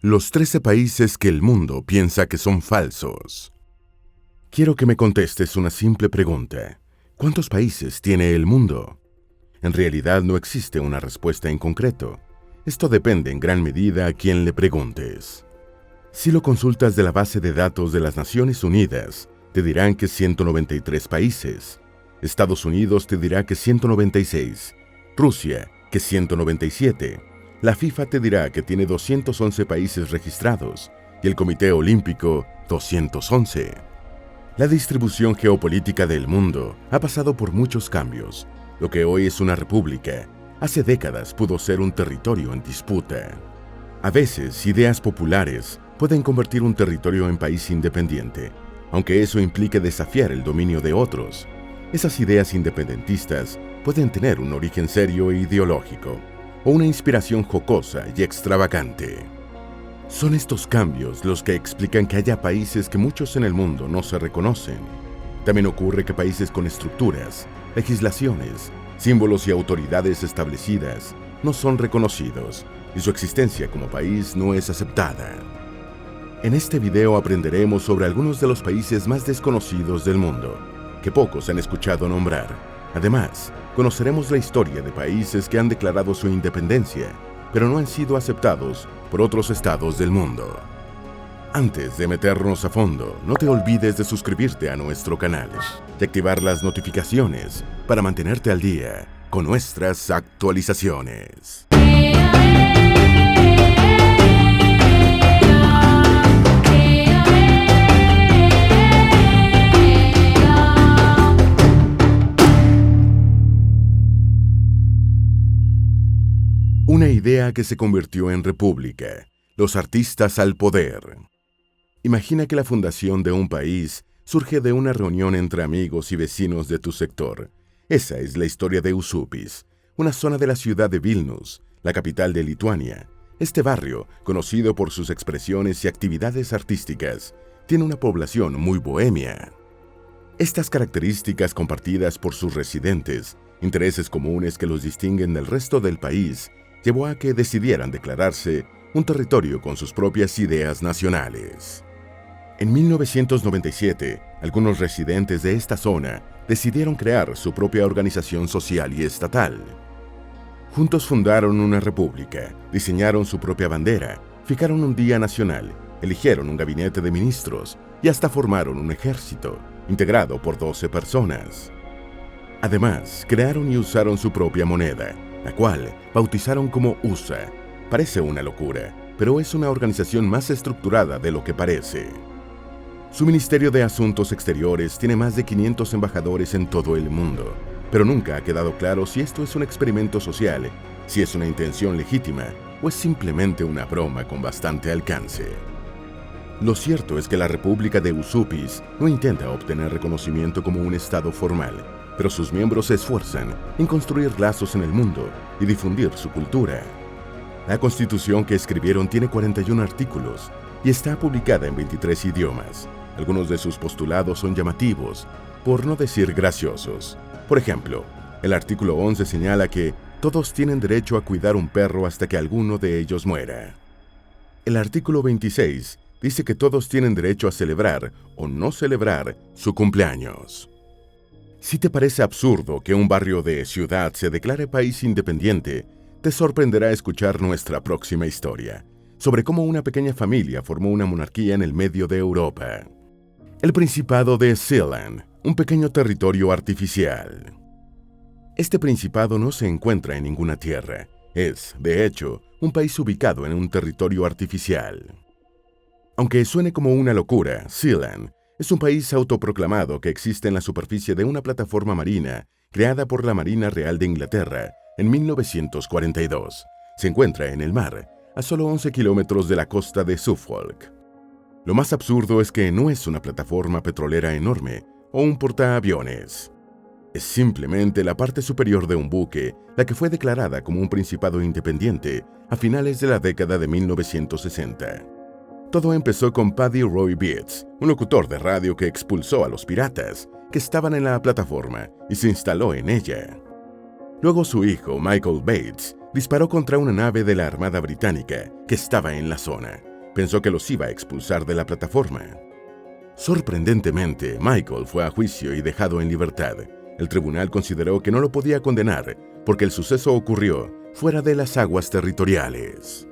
Los 13 países que el mundo piensa que son falsos. Quiero que me contestes una simple pregunta. ¿Cuántos países tiene el mundo? En realidad no existe una respuesta en concreto. Esto depende en gran medida a quién le preguntes. Si lo consultas de la base de datos de las Naciones Unidas, te dirán que 193 países. Estados Unidos te dirá que 196. Rusia, que 197. La FIFA te dirá que tiene 211 países registrados y el Comité Olímpico 211. La distribución geopolítica del mundo ha pasado por muchos cambios. Lo que hoy es una república, hace décadas pudo ser un territorio en disputa. A veces, ideas populares pueden convertir un territorio en país independiente, aunque eso implique desafiar el dominio de otros. Esas ideas independentistas pueden tener un origen serio e ideológico, o una inspiración jocosa y extravagante. Son estos cambios los que explican que haya países que muchos en el mundo no se reconocen. También ocurre que países con estructuras, legislaciones, símbolos y autoridades establecidas no son reconocidos y su existencia como país no es aceptada. En este video aprenderemos sobre algunos de los países más desconocidos del mundo, que pocos han escuchado nombrar. Además, conoceremos la historia de países que han declarado su independencia, pero no han sido aceptados por otros estados del mundo. Antes de meternos a fondo, no te olvides de suscribirte a nuestro canal y activar las notificaciones para mantenerte al día con nuestras actualizaciones. Una idea que se convirtió en república. Los artistas al poder. Imagina que la fundación de un país surge de una reunión entre amigos y vecinos de tu sector. Esa es la historia de Užupis, una zona de la ciudad de Vilnius, la capital de Lituania. Este barrio, conocido por sus expresiones y actividades artísticas, tiene una población muy bohemia. Estas características compartidas por sus residentes, intereses comunes que los distinguen del resto del país, llevó a que decidieran declararse un territorio con sus propias ideas nacionales. En 1997, algunos residentes de esta zona decidieron crear su propia organización social y estatal. Juntos fundaron una república, diseñaron su propia bandera, fijaron un día nacional, eligieron un gabinete de ministros y hasta formaron un ejército, integrado por 12 personas. Además, crearon y usaron su propia moneda, la cual bautizaron como USA. Parece una locura, pero es una organización más estructurada de lo que parece. Su Ministerio de Asuntos Exteriores tiene más de 500 embajadores en todo el mundo, pero nunca ha quedado claro si esto es un experimento social, si es una intención legítima o es simplemente una broma con bastante alcance. Lo cierto es que la República de Užupis no intenta obtener reconocimiento como un estado formal, pero sus miembros se esfuerzan en construir lazos en el mundo y difundir su cultura. La Constitución que escribieron tiene 41 artículos y está publicada en 23 idiomas. Algunos de sus postulados son llamativos, por no decir graciosos. Por ejemplo, el artículo 11 señala que todos tienen derecho a cuidar un perro hasta que alguno de ellos muera. El artículo 26 dice que todos tienen derecho a celebrar o no celebrar su cumpleaños. Si te parece absurdo que un barrio de ciudad se declare país independiente, te sorprenderá escuchar nuestra próxima historia, sobre cómo una pequeña familia formó una monarquía en el medio de Europa. El Principado de Sealand, un pequeño territorio artificial. Este principado no se encuentra en ninguna tierra. Es, de hecho, un país ubicado en un territorio artificial. Aunque suene como una locura, Sealand es un país autoproclamado que existe en la superficie de una plataforma marina creada por la Marina Real de Inglaterra en 1942. Se encuentra en el mar, a solo 11 kilómetros de la costa de Suffolk. Lo más absurdo es que no es una plataforma petrolera enorme o un portaaviones. Es simplemente la parte superior de un buque la que fue declarada como un principado independiente a finales de la década de 1960. Todo empezó con Paddy Roy Beats, un locutor de radio que expulsó a los piratas que estaban en la plataforma y se instaló en ella. Luego su hijo, Michael Bates, disparó contra una nave de la Armada Británica que estaba en la zona, pensó que los iba a expulsar de la plataforma. Sorprendentemente, Michael fue a juicio y dejado en libertad. El tribunal consideró que no lo podía condenar porque el suceso ocurrió fuera de las aguas territoriales.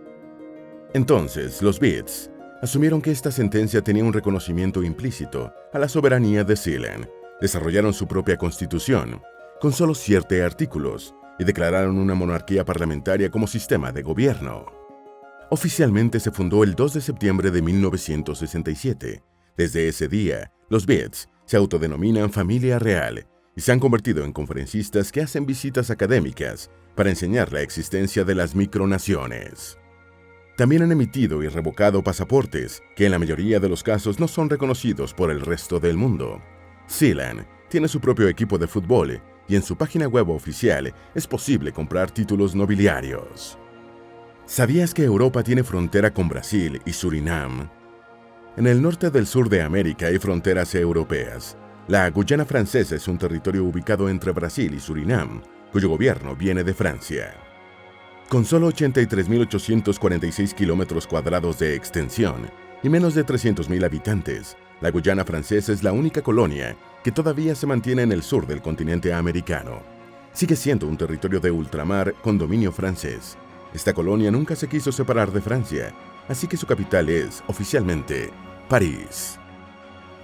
Entonces, los Beats asumieron que esta sentencia tenía un reconocimiento implícito a la soberanía de Sealand. Desarrollaron su propia constitución, con solo 7 artículos, y declararon una monarquía parlamentaria como sistema de gobierno. Oficialmente se fundó el 2 de septiembre de 1967. Desde ese día, los Beats se autodenominan familia real y se han convertido en conferencistas que hacen visitas académicas para enseñar la existencia de las micronaciones. También han emitido y revocado pasaportes que en la mayoría de los casos no son reconocidos por el resto del mundo. Sealand tiene su propio equipo de fútbol y en su página web oficial es posible comprar títulos nobiliarios. ¿Sabías que Europa tiene frontera con Brasil y Surinam? En el norte del sur de América hay fronteras europeas. La Guyana Francesa es un territorio ubicado entre Brasil y Surinam, cuyo gobierno viene de Francia. Con solo 83.846 kilómetros cuadrados de extensión y menos de 300.000 habitantes, la Guyana Francesa es la única colonia que todavía se mantiene en el sur del continente americano. Sigue siendo un territorio de ultramar con dominio francés. Esta colonia nunca se quiso separar de Francia, así que su capital es, oficialmente, París.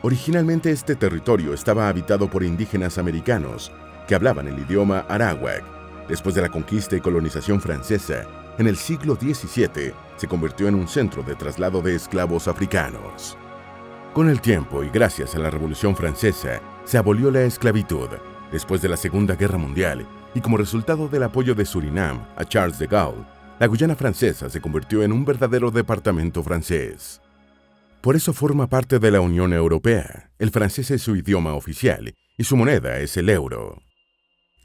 Originalmente este territorio estaba habitado por indígenas americanos que hablaban el idioma arawak. Después de la conquista y colonización francesa, en el siglo XVII se convirtió en un centro de traslado de esclavos africanos. Con el tiempo y gracias a la Revolución Francesa, se abolió la esclavitud. Después de la Segunda Guerra Mundial y como resultado del apoyo de Surinam a Charles de Gaulle, la Guyana Francesa se convirtió en un verdadero departamento francés. Por eso forma parte de la Unión Europea. El francés es su idioma oficial y su moneda es el euro.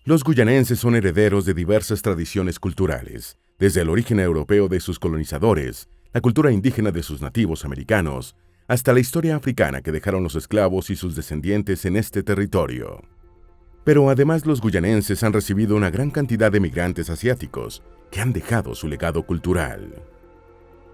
Los guyanenses son herederos de diversas tradiciones culturales, desde el origen europeo de sus colonizadores, la cultura indígena de sus nativos americanos, hasta la historia africana que dejaron los esclavos y sus descendientes en este territorio. Pero además los guyanenses han recibido una gran cantidad de migrantes asiáticos que han dejado su legado cultural.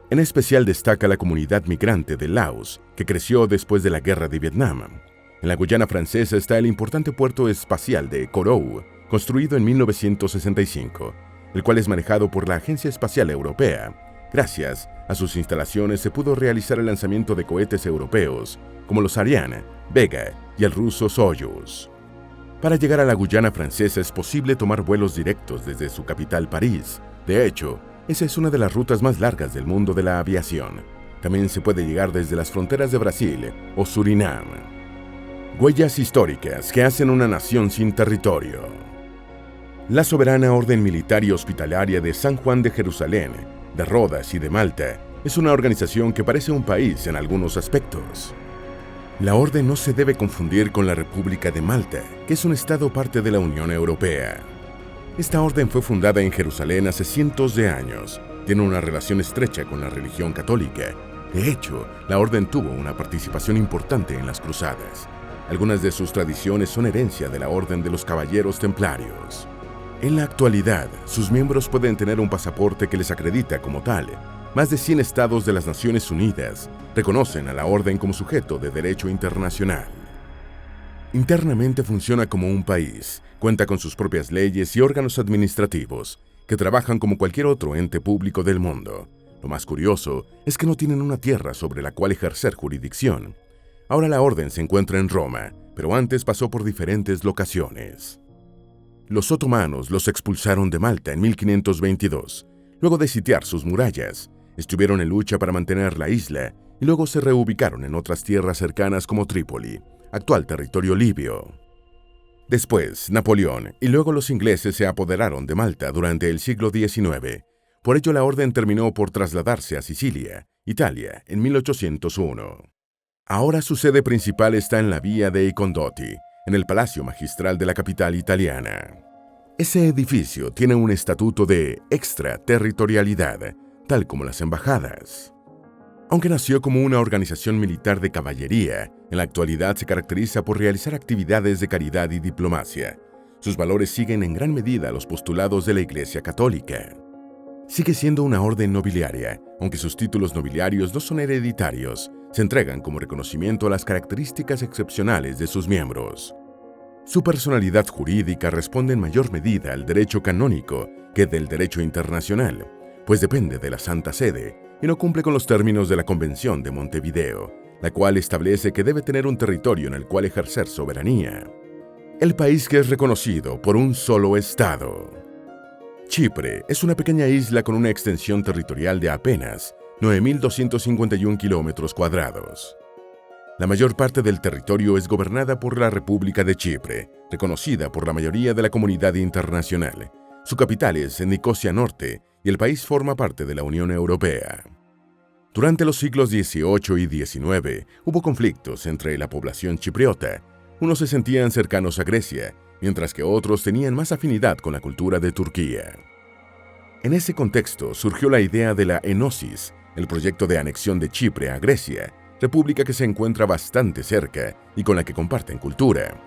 En especial destaca la comunidad migrante de Laos, que creció después de la Guerra de Vietnam. En la Guyana Francesa está el importante puerto espacial de Kourou, construido en 1965, el cual es manejado por la Agencia Espacial Europea. Gracias a sus instalaciones se pudo realizar el lanzamiento de cohetes europeos, como los Ariane, Vega y el ruso Soyuz. Para llegar a la Guyana Francesa es posible tomar vuelos directos desde su capital, París. De hecho, esa es una de las rutas más largas del mundo de la aviación. También se puede llegar desde las fronteras de Brasil o Surinam. Huellas históricas que hacen una nación sin territorio. La soberana Orden Militar y Hospitalaria de San Juan de Jerusalén, de Rodas y de Malta es una organización que parece un país en algunos aspectos. La orden no se debe confundir con la República de Malta, que es un estado parte de la Unión Europea. Esta orden fue fundada en Jerusalén hace cientos de años. Tiene una relación estrecha con la religión católica. De hecho, la orden tuvo una participación importante en las cruzadas. Algunas de sus tradiciones son herencia de la Orden de los Caballeros Templarios. En la actualidad, sus miembros pueden tener un pasaporte que les acredita como tal. Más de 100 estados de las Naciones Unidas reconocen a la orden como sujeto de derecho internacional. Internamente funciona como un país, cuenta con sus propias leyes y órganos administrativos, que trabajan como cualquier otro ente público del mundo. Lo más curioso es que no tienen una tierra sobre la cual ejercer jurisdicción. Ahora la orden se encuentra en Roma, pero antes pasó por diferentes locaciones. Los otomanos los expulsaron de Malta en 1522, luego de sitiar sus murallas. Estuvieron en lucha para mantener la isla y luego se reubicaron en otras tierras cercanas como Trípoli, actual territorio libio. Después, Napoleón y luego los ingleses se apoderaron de Malta durante el siglo XIX. Por ello la orden terminó por trasladarse a Sicilia, Italia, en 1801. Ahora su sede principal está en la Vía dei Condotti, en el Palacio Magistral de la capital italiana. Ese edificio tiene un estatuto de extraterritorialidad, tal como las embajadas. Aunque nació como una organización militar de caballería, en la actualidad se caracteriza por realizar actividades de caridad y diplomacia. Sus valores siguen en gran medida los postulados de la Iglesia Católica. Sigue siendo una orden nobiliaria, aunque sus títulos nobiliarios no son hereditarios, se entregan como reconocimiento a las características excepcionales de sus miembros. Su personalidad jurídica responde en mayor medida al derecho canónico que del derecho internacional, pues depende de la Santa Sede y no cumple con los términos de la Convención de Montevideo, la cual establece que debe tener un territorio en el cual ejercer soberanía. El país que es reconocido por un solo Estado. Chipre es una pequeña isla con una extensión territorial de apenas 9.251 kilómetros cuadrados. La mayor parte del territorio es gobernada por la República de Chipre, reconocida por la mayoría de la comunidad internacional. Su capital es en Nicosia Norte y el país forma parte de la Unión Europea. Durante los siglos XVIII y XIX hubo conflictos entre la población chipriota. Unos se sentían cercanos a Grecia, mientras que otros tenían más afinidad con la cultura de Turquía. En ese contexto surgió la idea de la Enosis, el proyecto de anexión de Chipre a Grecia, república que se encuentra bastante cerca y con la que comparten cultura.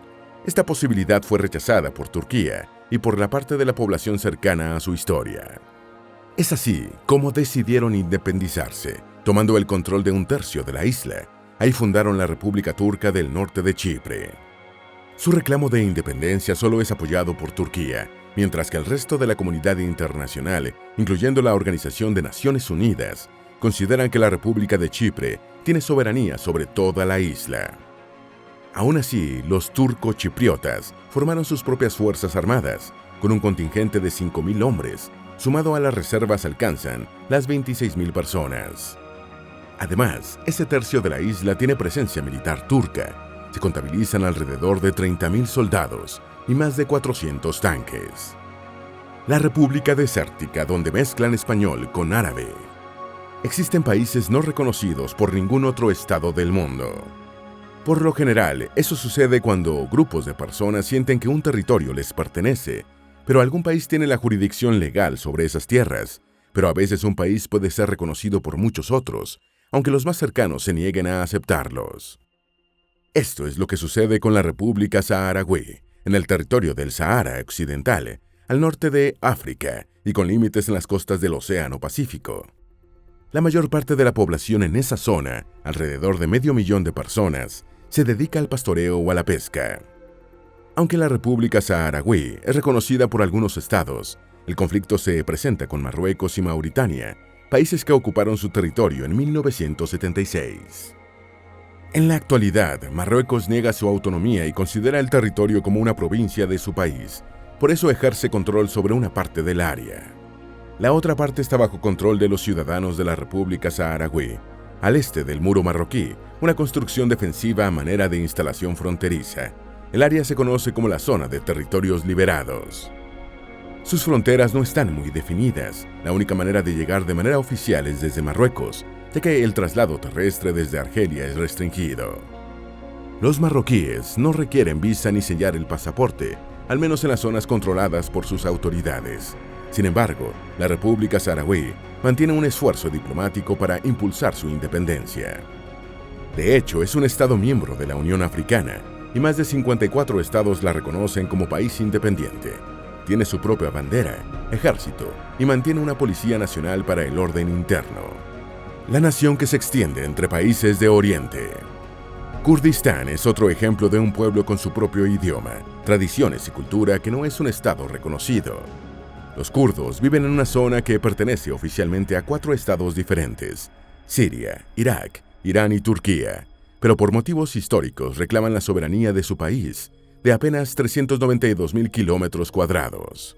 Esta posibilidad fue rechazada por Turquía y por la parte de la población cercana a su historia. Es así como decidieron independizarse, tomando el control de un tercio de la isla. Ahí fundaron la República Turca del Norte de Chipre. Su reclamo de independencia solo es apoyado por Turquía, mientras que el resto de la comunidad internacional, incluyendo la Organización de Naciones Unidas, consideran que la República de Chipre tiene soberanía sobre toda la isla. Aún así, los turco-chipriotas formaron sus propias fuerzas armadas, con un contingente de 5.000 hombres, sumado a las reservas alcanzan las 26.000 personas. Además, ese tercio de la isla tiene presencia militar turca. Se contabilizan alrededor de 30.000 soldados y más de 400 tanques. La República Desértica, donde mezclan español con árabe. Existen países no reconocidos por ningún otro estado del mundo. Por lo general, eso sucede cuando grupos de personas sienten que un territorio les pertenece, pero algún país tiene la jurisdicción legal sobre esas tierras, pero a veces un país puede ser reconocido por muchos otros, aunque los más cercanos se nieguen a aceptarlos. Esto es lo que sucede con la República Saharaui, en el territorio del Sahara Occidental, al norte de África y con límites en las costas del Océano Pacífico. La mayor parte de la población en esa zona, alrededor de 500.000 de personas, se dedica al pastoreo o a la pesca. Aunque la República Saharaui es reconocida por algunos estados, el conflicto se presenta con Marruecos y Mauritania, países que ocuparon su territorio en 1976. En la actualidad, Marruecos niega su autonomía y considera el territorio como una provincia de su país. Por eso ejerce control sobre una parte del área. La otra parte está bajo control de los ciudadanos de la República Saharaui. Al este del muro marroquí, una construcción defensiva a manera de instalación fronteriza. El área se conoce como la zona de territorios liberados. Sus fronteras no están muy definidas. La única manera de llegar de manera oficial es desde Marruecos, ya que el traslado terrestre desde Argelia es restringido. Los marroquíes no requieren visa ni sellar el pasaporte, al menos en las zonas controladas por sus autoridades. Sin embargo, la República Saharaui mantiene un esfuerzo diplomático para impulsar su independencia. De hecho, es un estado miembro de la Unión Africana y más de 54 estados la reconocen como país independiente. Tiene su propia bandera, ejército y mantiene una policía nacional para el orden interno. La nación que se extiende entre países de Oriente. Kurdistán es otro ejemplo de un pueblo con su propio idioma, tradiciones y cultura que no es un estado reconocido. Los kurdos viven en una zona que pertenece oficialmente a 4 estados diferentes: Siria, Irak, Irán y Turquía, pero por motivos históricos reclaman la soberanía de su país, de apenas 392.000 kilómetros cuadrados.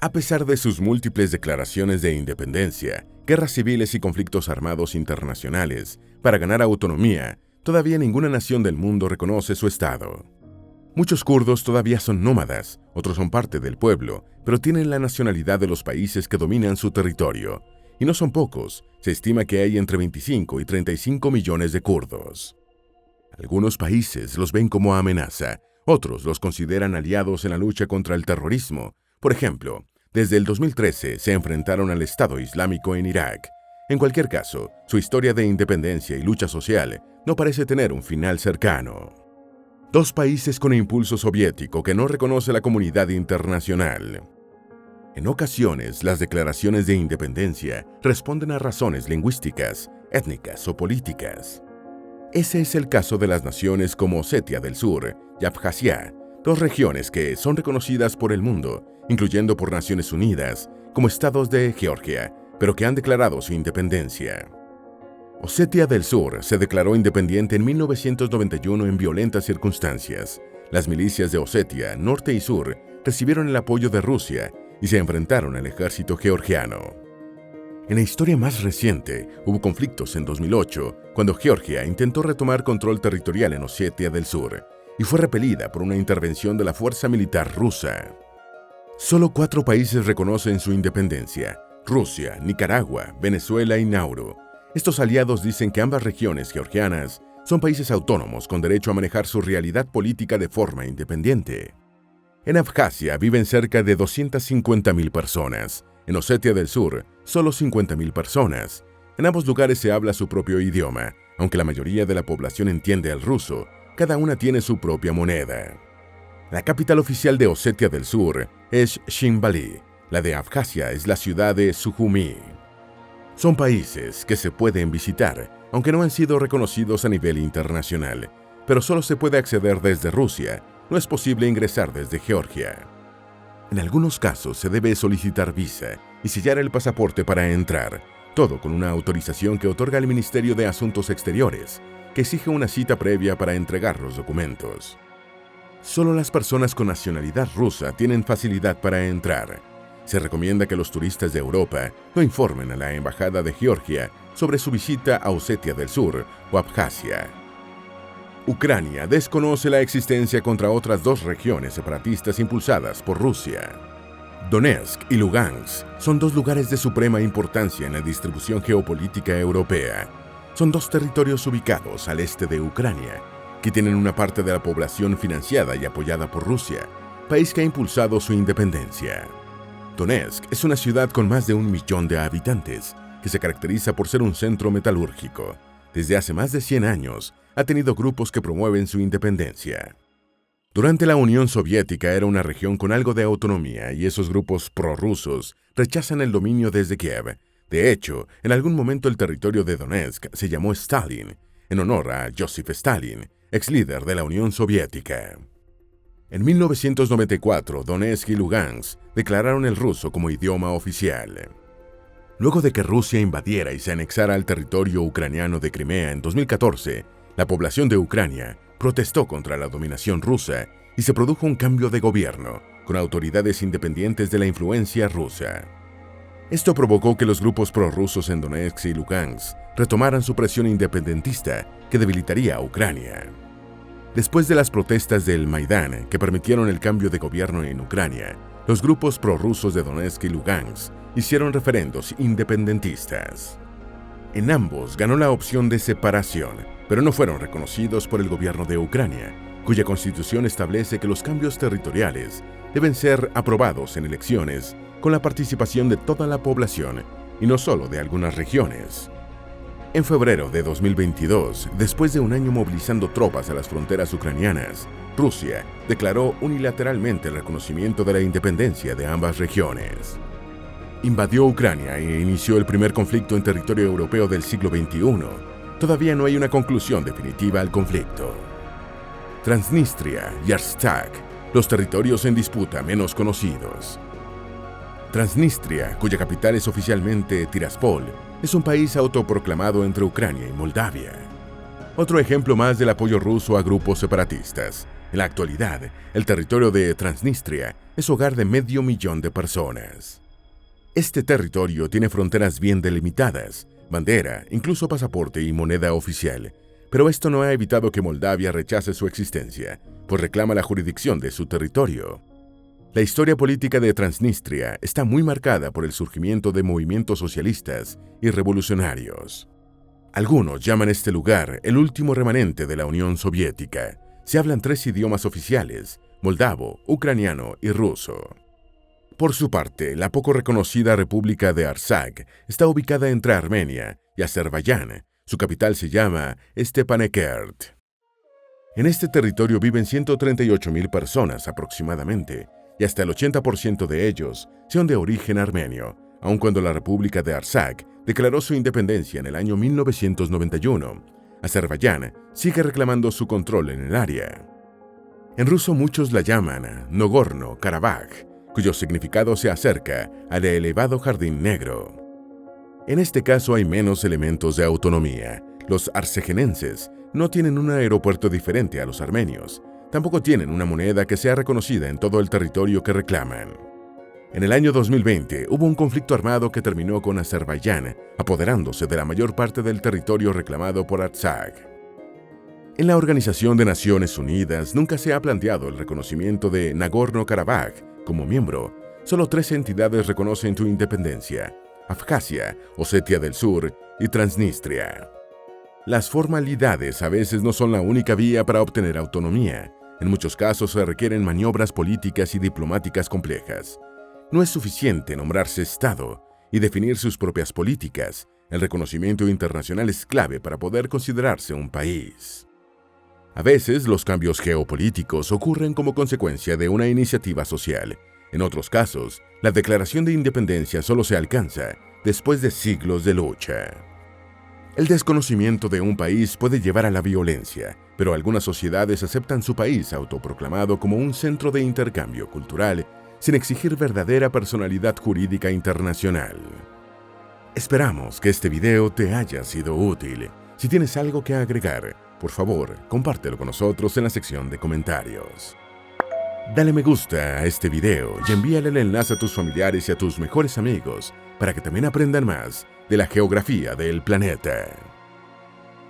A pesar de sus múltiples declaraciones de independencia, guerras civiles y conflictos armados internacionales, para ganar autonomía, todavía ninguna nación del mundo reconoce su estado. Muchos kurdos todavía son nómadas, otros son parte del pueblo, pero tienen la nacionalidad de los países que dominan su territorio. Y no son pocos, se estima que hay entre 25 y 35 millones de kurdos. Algunos países los ven como amenaza, otros los consideran aliados en la lucha contra el terrorismo. Por ejemplo, desde el 2013 se enfrentaron al Estado Islámico en Irak. En cualquier caso, su historia de independencia y lucha social no parece tener un final cercano. 2 países con impulso soviético que no reconoce la comunidad internacional. En ocasiones, las declaraciones de independencia responden a razones lingüísticas, étnicas o políticas. Ese es el caso de las naciones como Osetia del Sur y Abjasia, dos regiones que son reconocidas por el mundo, incluyendo por Naciones Unidas, como estados de Georgia, pero que han declarado su independencia. Osetia del Sur se declaró independiente en 1991 en violentas circunstancias. Las milicias de Osetia, Norte y Sur, recibieron el apoyo de Rusia y se enfrentaron al ejército georgiano. En la historia más reciente, hubo conflictos en 2008, cuando Georgia intentó retomar control territorial en Osetia del Sur y fue repelida por una intervención de la fuerza militar rusa. Solo 4 países reconocen su independencia: Rusia, Nicaragua, Venezuela y Nauru. Estos aliados dicen que ambas regiones georgianas son países autónomos con derecho a manejar su realidad política de forma independiente. En Abjasia viven cerca de 250.000 personas. En Osetia del Sur, solo 50.000 personas. En ambos lugares se habla su propio idioma. Aunque la mayoría de la población entiende el ruso, cada una tiene su propia moneda. La capital oficial de Osetia del Sur es Shimbaly. La de Abjasia es la ciudad de Sujumi. Son países que se pueden visitar, aunque no han sido reconocidos a nivel internacional, pero solo se puede acceder desde Rusia. No es posible ingresar desde Georgia. En algunos casos se debe solicitar visa y sellar el pasaporte para entrar, todo con una autorización que otorga el Ministerio de Asuntos Exteriores, que exige una cita previa para entregar los documentos. Solo las personas con nacionalidad rusa tienen facilidad para entrar. Se recomienda que los turistas de Europa no informen a la Embajada de Georgia sobre su visita a Osetia del Sur o Abjasia. Ucrania desconoce la existencia contra otras 2 regiones separatistas impulsadas por Rusia. Donetsk y Lugansk son 2 lugares de suprema importancia en la distribución geopolítica europea. Son 2 territorios ubicados al este de Ucrania, que tienen una parte de la población financiada y apoyada por Rusia, país que ha impulsado su independencia. Donetsk es una ciudad con más de 1 millón de habitantes, que se caracteriza por ser un centro metalúrgico. Desde hace más de 100 años, ha tenido grupos que promueven su independencia. Durante la Unión Soviética era una región con algo de autonomía y esos grupos prorrusos rechazan el dominio desde Kiev. De hecho, en algún momento el territorio de Donetsk se llamó Stalin, en honor a Joseph Stalin, ex líder de la Unión Soviética. En 1994, Donetsk y Lugansk declararon el ruso como idioma oficial. Luego de que Rusia invadiera y se anexara al territorio ucraniano de Crimea en 2014, la población de Ucrania protestó contra la dominación rusa y se produjo un cambio de gobierno, con autoridades independientes de la influencia rusa. Esto provocó que los grupos prorrusos en Donetsk y Lugansk retomaran su presión independentista que debilitaría a Ucrania. Después de las protestas del Maidán que permitieron el cambio de gobierno en Ucrania, los grupos prorrusos de Donetsk y Lugansk hicieron referendos independentistas. En ambos ganó la opción de separación, pero no fueron reconocidos por el gobierno de Ucrania, cuya constitución establece que los cambios territoriales deben ser aprobados en elecciones con la participación de toda la población y no solo de algunas regiones. En febrero de 2022, después de un año movilizando tropas a las fronteras ucranianas, Rusia declaró unilateralmente el reconocimiento de la independencia de ambas regiones. Invadió Ucrania e inició el primer conflicto en territorio europeo del siglo XXI. Todavía no hay una conclusión definitiva al conflicto. Transnistria y Artsakh, los territorios en disputa menos conocidos. Transnistria, cuya capital es oficialmente Tiraspol, es un país autoproclamado entre Ucrania y Moldavia. Otro ejemplo más del apoyo ruso a grupos separatistas. En la actualidad, el territorio de Transnistria es hogar de 500.000 de personas. Este territorio tiene fronteras bien delimitadas, bandera, incluso pasaporte y moneda oficial, pero esto no ha evitado que Moldavia rechace su existencia, pues reclama la jurisdicción de su territorio. La historia política de Transnistria está muy marcada por el surgimiento de movimientos socialistas y revolucionarios. Algunos llaman este lugar el último remanente de la Unión Soviética. Se hablan 3 idiomas oficiales: moldavo, ucraniano y ruso. Por su parte, la poco reconocida República de Artsakh está ubicada entre Armenia y Azerbaiyán. Su capital se llama Stepanakert. En este territorio viven 138.000 personas aproximadamente, y hasta el 80% de ellos son de origen armenio, aun cuando la República de Artsaj declaró su independencia en el año 1991. Azerbaiyán sigue reclamando su control en el área. En ruso muchos la llaman Nagorno-Karabaj, cuyo significado se acerca al de elevado jardín negro. En este caso hay menos elementos de autonomía. Los arcejenenses no tienen un aeropuerto diferente a los armenios. Tampoco tienen una moneda que sea reconocida en todo el territorio que reclaman. En el año 2020 hubo un conflicto armado que terminó con Azerbaiyán apoderándose de la mayor parte del territorio reclamado por Artsaj. En la Organización de Naciones Unidas nunca se ha planteado el reconocimiento de Nagorno-Karabaj como miembro. Solo 3 entidades reconocen su independencia: Abjasia, Osetia del Sur y Transnistria. Las formalidades a veces no son la única vía para obtener autonomía. En muchos casos se requieren maniobras políticas y diplomáticas complejas. No es suficiente nombrarse Estado y definir sus propias políticas. El reconocimiento internacional es clave para poder considerarse un país. A veces los cambios geopolíticos ocurren como consecuencia de una iniciativa social. En otros casos, la declaración de independencia solo se alcanza después de siglos de lucha. El desconocimiento de un país puede llevar a la violencia, pero algunas sociedades aceptan su país autoproclamado como un centro de intercambio cultural sin exigir verdadera personalidad jurídica internacional. Esperamos que este video te haya sido útil. Si tienes algo que agregar, por favor, compártelo con nosotros en la sección de comentarios. Dale me gusta a este video y envíale el enlace a tus familiares y a tus mejores amigos para que también aprendan más de la geografía del planeta.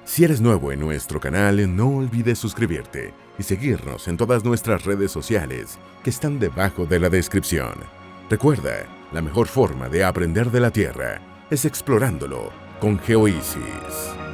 Si eres nuevo en nuestro canal, no olvides suscribirte y seguirnos en todas nuestras redes sociales que están debajo de la descripción. Recuerda, la mejor forma de aprender de la Tierra es explorándolo con GeoEasy's.